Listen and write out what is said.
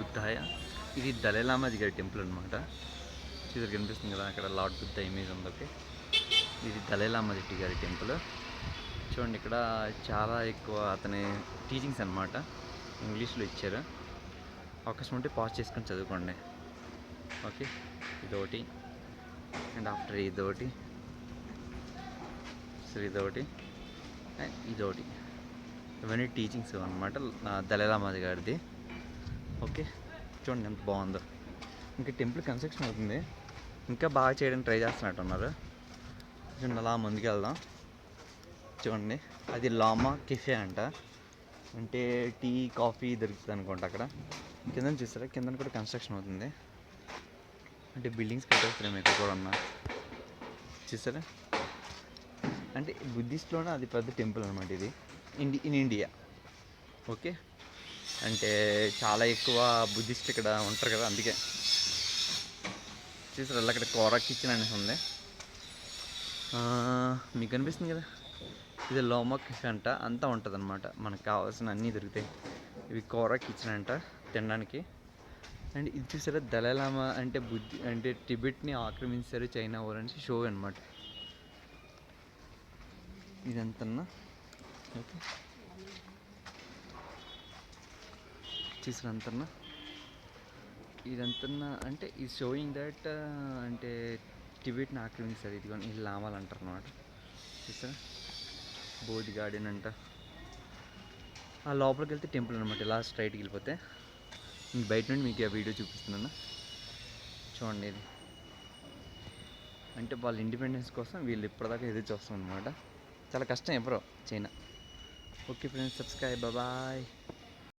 బుద్ధాయ. ఇది దలైలామాది గారి టెంపుల్ అనమాట. చూసారు కనిపిస్తుంది కదా అక్కడ లార్డ్ బుద్ధ ఇమేజ్ ఉంది. ఓకే, ఇది దలైలామాది గారి టెంపుల్. చూడండి ఇక్కడ చాలా ఎక్కువ అతని టీచింగ్స్ అనమాట ఇంగ్లీష్లో ఇచ్చారు. అవకాశం ఉంటే పాజ్ చేసుకొని చదువుకోండి. ఓకే, ఇదొకటి అండ్ ఆఫ్టర్ ఇదొకటి, సో ఇదొకటి అండ్ ఇదొకటి. ఇవన్నీ టీచింగ్స్ అనమాట దలైలామాది గారిది. ఓకే, చూడండి ఎంత బాగుందో. ఇంకా టెంపుల్ కన్స్ట్రక్షన్ అవుతుంది, ఇంకా బాగా చేయడానికి ట్రై చేస్తున్నట్టున్నారు. చూడండి అలా ముందుకు వెళ్దాం. చూడండి అది లామా కెఫే అంట, అంటే టీ కాఫీ దొరుకుతుంది అనుకుంటా అక్కడ. కింద చూస్తారా, కింద కూడా కన్స్ట్రక్షన్ అవుతుంది, అంటే బిల్డింగ్స్ కట్టేస్తున్నాం ఇక్కడ కూడా ఉన్నా. చూసారా, అంటే బుద్ధిస్ట్లోనే అది పెద్ద టెంపుల్ అనమాట ఇది ఇన్ ఇండియా. ఓకే, అంటే చాలా ఎక్కువ బుద్ధిస్ట్ ఇక్కడ ఉంటారు కదా, అందుకే. చూసారు అక్కడ కోరా కిచెన్ అనేసి ఉంది, మీకు కనిపిస్తుంది కదా. ఇది లోమా కిచెన్ అంట, అంతా ఉంటుంది అనమాట, మనకు కావాల్సిన అన్నీ దొరుకుతాయి. ఇవి కోరా కిచెన్ అంట తినడానికి. అండ్ ఇది చూసారా, దలైలామా అంటే టిబెట్ని ఆక్రమించారు చైనా వాళ్ళు అనేసి షో అనమాట ఇదంతా. ఓకే, చూసారంతా ఇదంతా, అంటే ఈ షోయింగ్ దట్ అంటే టిబెట్ని ఆక్రమించారు. ఇదిగో ఈ లామాలు అంటారు అనమాట. చూసారా, బోధి గార్డెన్ అంట. ఆ లోపలికి వెళ్తే టెంపుల్ అనమాట, ఇలా స్ట్రైట్కి వెళ్ళిపోతే. బయట నుండి మీకు ఆ వీడియో చూపిస్తున్నాను చూడండి. ఇది అంటే వాళ్ళ ఇండిపెండెన్స్ కోసం వీళ్ళు ఇప్పటిదాకా ఎదురు చూస్తాం అనమాట. చాలా కష్టం ఎప్పుడో China. Okay friends, subscribe, bye.